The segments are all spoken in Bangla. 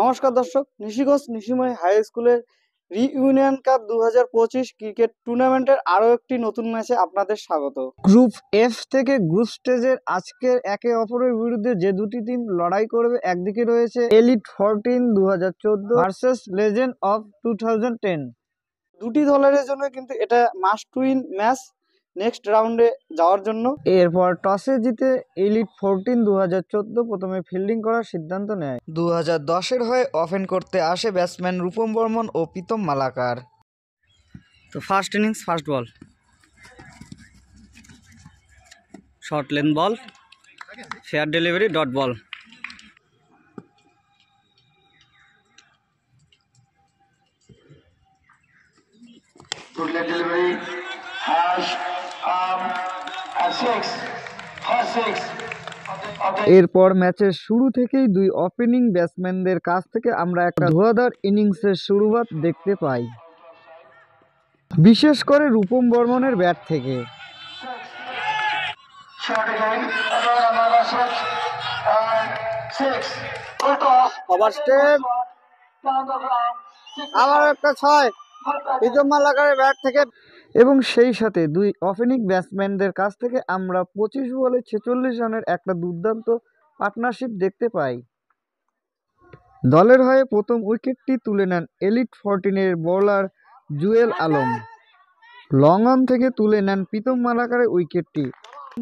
নমস্কার দর্শক, নিশিগঞ্জ নিশিময় হাই স্কুলের রিইউনিয়ন কাপ 2025 ক্রিকেট টুর্নামেন্টের আরো একটি নতুন ম্যাচে আপনাদের স্বাগত। গ্রুপ এফ থেকে গ্রুপ স্টেজের আজকে একে অপরের বিরুদ্ধে যে দুটি টিম লড়াই করবে, একদিকে রয়েছে এলিট 14 2014 ভার্সেস লেজেন্ড অফ 2010। দুটি দলের জন্য কিন্তু এটা মাস্ট উইন ম্যাচ নেক্সট রাউন্ডে যাওয়ার জন্য। এরপর টসে জিতে এলিট 14 2014 প্রথমে ফিল্ডিং করার সিদ্ধান্ত নেয়। 2010-এর হয়ে ওপেন করতে আসে ব্যাটসম্যান রূপম বর্মন ও প্রীতম মালাকার। তো first innings first ball, short length ball, fair delivery, dot ball. Good leg delivery, hash, and six. এরপর ম্যাচের শুরু থেকেই দুই ওপেনিং ব্যাটসম্যানদের কাছ থেকে আমরা একটা ধোঁয়াধার ইনিংসের শুরুয়াত দেখতে পাই, বিশেষ করে রূপম বর্মনের ব্যাট থেকে। ওভার স্টেপ, আবার একটা 6 প্রীতম মালাকারের ব্যাট থেকে। এবং সেই সাথে দুই ওপেনিং ব্যাটসম্যানদের কাছ থেকে আমরা 25 বলে 46 রানের একটা দুর্দান্ত পার্টনারশিপ দেখতে পাই। দলের হয়ে প্রথম উইকেটটি তুলে নেন এলিট 14-এর bowler Jewel Alam. Long on থেকে তুলে নেন প্রীতম মালাকারের উইকেটটি।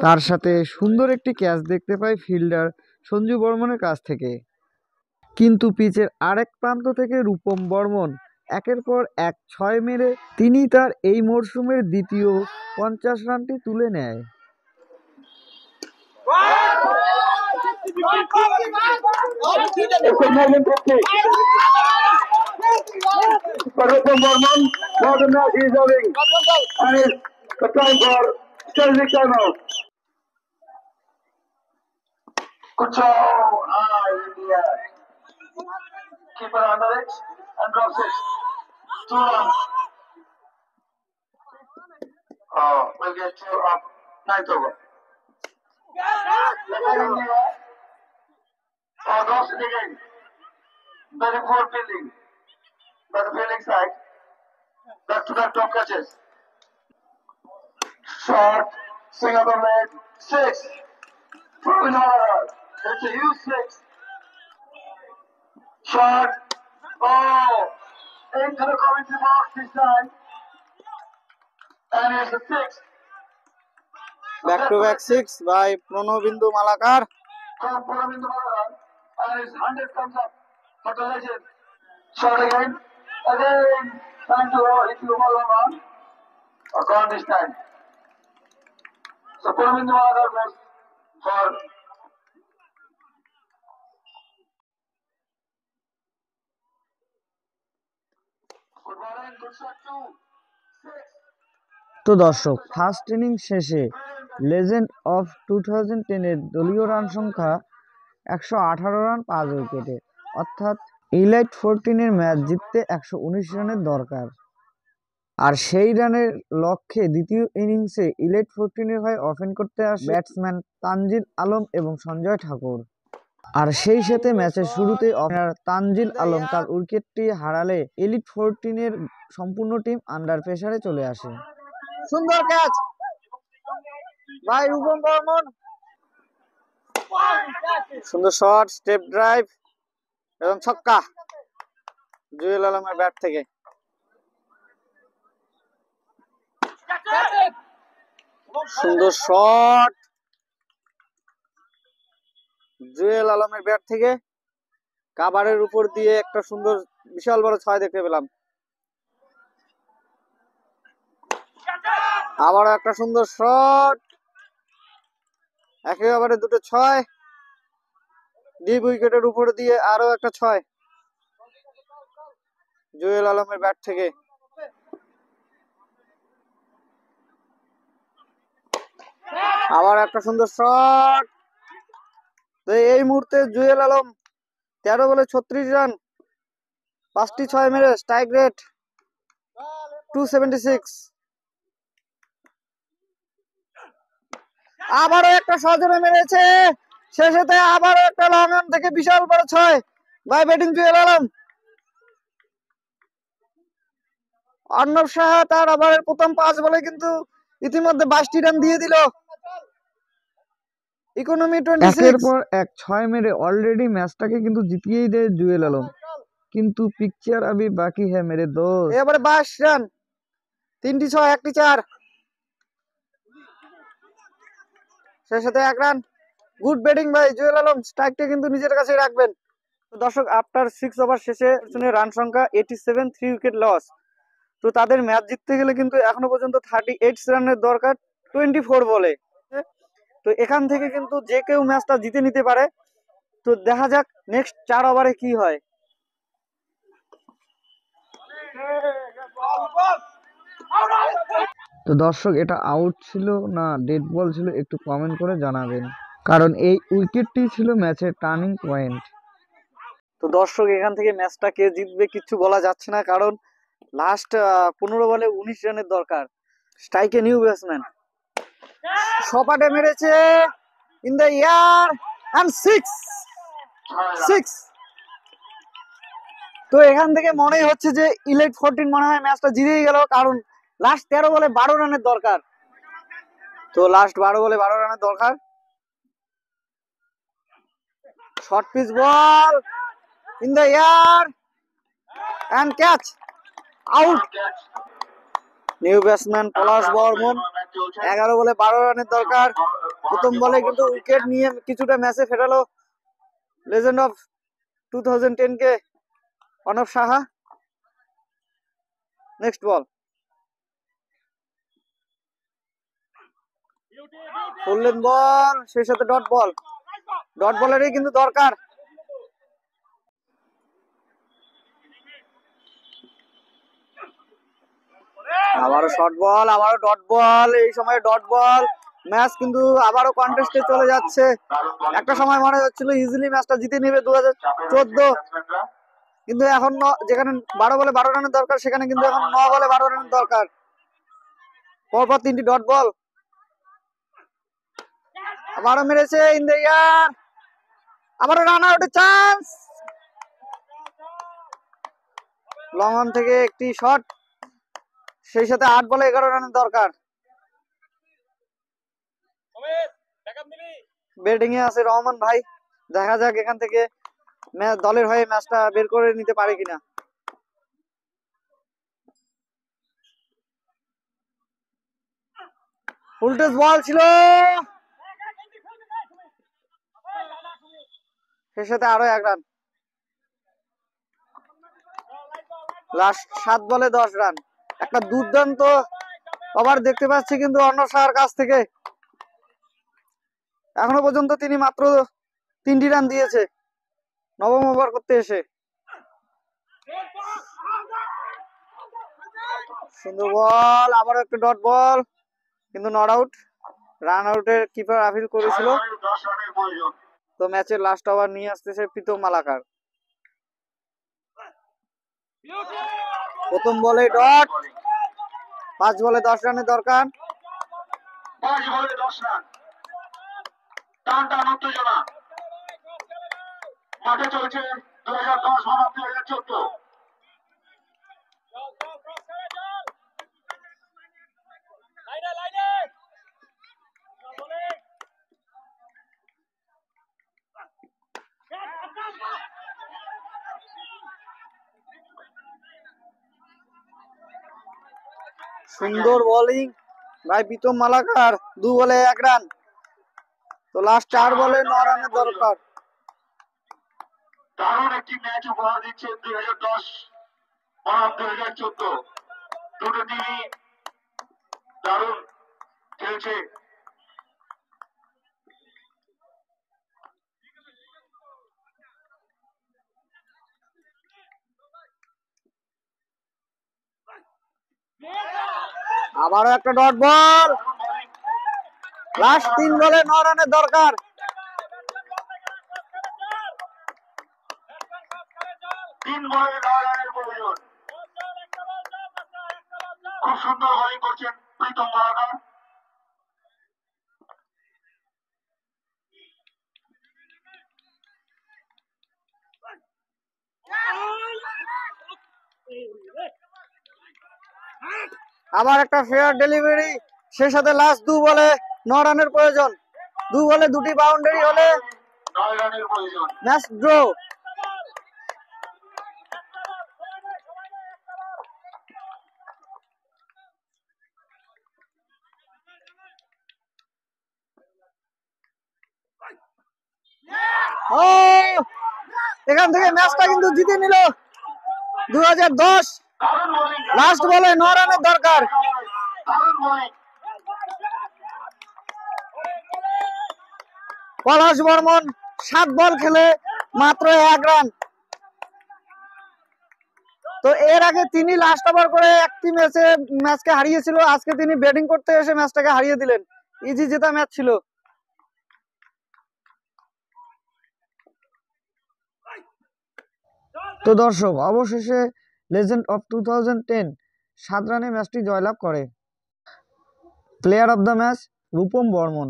তার সাথে সুন্দর একটি ক্যাচ দেখতে পাই ফিল্ডার সঞ্জু বর্মনের কাছ থেকে। কিন্তু পিচের আরেক প্রান্ত থেকে রূপম বর্মন একের পর এক 6 মেরে তিনি তার এই মরশুমের দ্বিতীয় 50 রানটি তুলে নেয়। Good job, India. Keeper under it and drops it. 2 runs. We'll get to up 9th over. Drops it again. Very poor fielding by the fielding side. Back to back top catches. Short, swing of the leg, 6. Throwing order. It's a huge 6. Shot. Into the commentary box this time. And it's a 6. Back to back 6 by Pranabindu Malakar. From Puramindu Malagar. And his 100 comes up for the legend. Shot again. Again. Time to hit Lumal Rahman. Gone this time. So Puramindu Malagar goes for good bowling, good shot too. 6. তো দর্শক, ফার্স্ট ইনিংস শেষে লেজেন্ড অফ 2010-এর দলীয় রান সংখ্যা 118 রান 5 উইকেটে, অর্থাৎ ইলাইট 14-এর ম্যাচ জিততে 119 রানের দরকার। আর সেই রানের লক্ষ্যে দ্বিতীয় ইনিংসে ইলাইট 14-এর হয়ে ওপেন করতে আসে ব্যাটসম্যান তানজিল আলম এবং সঞ্জয় ঠাকুর। আর সেই সাথে ম্যাচের শুরুতেই ওপেনার তানজিল আলম তার উইকেটটি হারালে এলিট 14-এর সম্পূর্ণ টিম আন্ডার প্রেসারে চলে আসে। সুন্দর ক্যাচ ভাই রূপম বর্মন, সুন্দর শট, স্টেপ ড্রাইভ এবং ছক্কা জুয়েল আলমের ব্যাট থেকে। সুন্দর শট জুয়েল আলমের ব্যাট থেকে কাভারের উপর দিয়ে একটা সুন্দর বিশাল বড় 6 দেখতে পেলাম। আবারও একটা সুন্দর শট, একেবারে দুটো 6 ডিপ উইকেটের উপর দিয়ে আরো একটা 6 জুয়েল আলমের ব্যাট থেকে। আবার একটা সুন্দর শট। তো এই মুহূর্তে জুয়েল আলম 13 বলে 36 রান 5টি 6 মেরে স্ট্রাইক রেট 276। আবারও একটা সজোরে মেরেছে, শেষেতে আবারও একটা লং অন থেকে বিশাল বড় 6 ভাই ব্যাটিং জুয়েল আলম, অর্ণব সাহা তার ওভারের প্রথম 5 বলে কিন্তু ইতিমধ্যে 22টি রান দিয়ে দিল। ইকোনমি 26 একের পর এক 6 মেরে অলরেডি ম্যাচটাকে কিন্তু জিতিয়েই দেয় জুয়েল আলম, কিন্তু পিকচার আবি বাকি হ্যাঁ মেরে দোস্ত। এবারে 22 রান, 3টি 6 1টি 4, সেই সাথে 1 রান। গুড ব্যাটিং ভাই জুয়েল আলম, স্ট্রাইকটা কিন্তু নিজের কাছে রাখবেন। তো দর্শক, আফটার 6 ওভার শেষে রান সংখ্যা 87, 3 উইকেট লস। তো তাদের ম্যাচ জিততে গেলে কিন্তু এখনো পর্যন্ত 38 রানের দরকার 24 বলে। তো এখান থেকে কিন্তু যে কেউ ম্যাচটা জিতে নিতে পারে। তো দেখা যাক নেক্সট 4 ওভারে কি হয়। তো দর্শক, এটা আউট ছিল না ডেড বল ছিল একটু কমেন্ট করে জানাবেন, কারণ এই উইকেটটি ছিল ম্যাচের টার্নিং পয়েন্ট। তো দর্শক, এখান থেকে ম্যাচটা কে জিতবে কিচ্ছু বলা যাচ্ছে না, কারণ লাস্ট 15 বলে 19 রানের দরকার। স্ট্রাইকে নিউ ব্যাটসম্যান সপাটে মেরেছে, ইন দ্য এয়ার এন্ড 6। তো এখান থেকে মনেই হচ্ছে যে ইলেট 14 মনে হয় ম্যাচটা জিতেই গেল, কারণ লাস্ট 13 বলে 12 রানের দরকার। তো লাস্ট 12 বলে 12 রানের দরকার। Short pitch ball, in the air and catch, out. New batsman Palash Barman, 11 বলে 12 রানের দরকার। প্রথম বলে কিন্তু উইকেট নিয়ে কিছুটা ম্যাচে ফেরালো লেজেন্ড অফ 2010 কে Arnab Saha. Next ball, full length ball, সেই সাথে ডট বল। ডট বলেরই কিন্তু দরকার। আবারও শর্ট বল, আবারও ডট বল, এই সময় ডট বল। ম্যাচ কিন্তু আবারও কন্টেস্টে চলে যাচ্ছে। একটা সময় মনে হচ্ছিল ইজিলি ম্যাচটা জিতে নেবে 2014, কিন্তু এখন যেখানে 12 বলে 12 রানের দরকার, সেখানে কিন্তু এখন 9 বলে 12 রানের দরকার। পরপর 3টি ডট বল, আবারও মেরেছে, ইন দ্য এয়ার, আবারও রান আউটের চান্স। লং অন থেকে একটি শট, সেই সাথে 8 বলে 11 রানের দরকার। ব্যাটিং এ আছে রহমান ভাই, দেখা যাক এখান থেকে দলের হয়ে ম্যাচটা বের করে নিতে পারে কিনা। ফুলটেজ বল ছিল, সেই সাথে আরো 1 রান। লাস্ট 7 বলে 10 রান। একটা দুর্দান্ত ওভার দেখতে পাচ্ছি কিন্তু অর্ণব সাহার কাছ থেকে। এখনো পর্যন্ত তিনি মাত্র 3টি রান দিয়েছে নবম ওভার করতে এসে। সুন্দর বল, আবারও একটা ডট বল, কিন্তু নট আউট। রান আউটের কিপার আপিল করেছিল। তো ম্যাচের লাস্ট ওভার নিয়ে আসতেছে প্রীতম মালাকার। প্রথম বলে ডট, 5 বলে 10 রানের দরকার। 5 বলে 10 রান, টান টান উত্তেজনা মাঠে চলছে 2010 বনাম 2014। সুন্দর বোলিং ভাই প্রীতম মালাকার, 2 বলে 1 রান। তো লাস্ট 4 বলে 9 রানের দরকার। দারুণ একটি ম্যাচ উপহার দিচ্ছে 2010 বনাম 2014। দুটো টিমই দারুণ খেলছে। আবারও একটা ডট বল, লাস্ট 3 বলে 9 রানের দরকার। 3 বলে 9 রানের প্রয়োজন। খুব সুন্দর বোলিং করছেন প্রীতম মালাকার। আবার একটা ফেয়ার ডেলিভারি, সে সাথে লাস্ট 2 বলে 9 রানের প্রয়োজন। 2 বলে 2টি বাউন্ডারি হলে 9 রানের প্রয়োজন। Match draw. ও, এখান থেকে ম্যাচটা কিন্তু জিতে নিল 2010। দারুণ বোলিং, লাস্ট বলে 9 রানের দরকার। দারুণ বোলিং। পলাশ বর্মন 7 বল খেলে মাত্র 1 রান। তো এর আগে তিনি লাস্ট ওভার করে একটি ম্যাচকে হারিয়েছিল, আজকে তিনি ব্যাটিং করতে এসে ম্যাচটাকে হারিয়ে দিলেন। ইজি জেতা ম্যাচ ছিল। তো দর্শক, অবশেষে লেজেন্ড অফ 2010 7 রানে ম্যাচটি জয়লাভ করে। Player of the match Rupam Barman.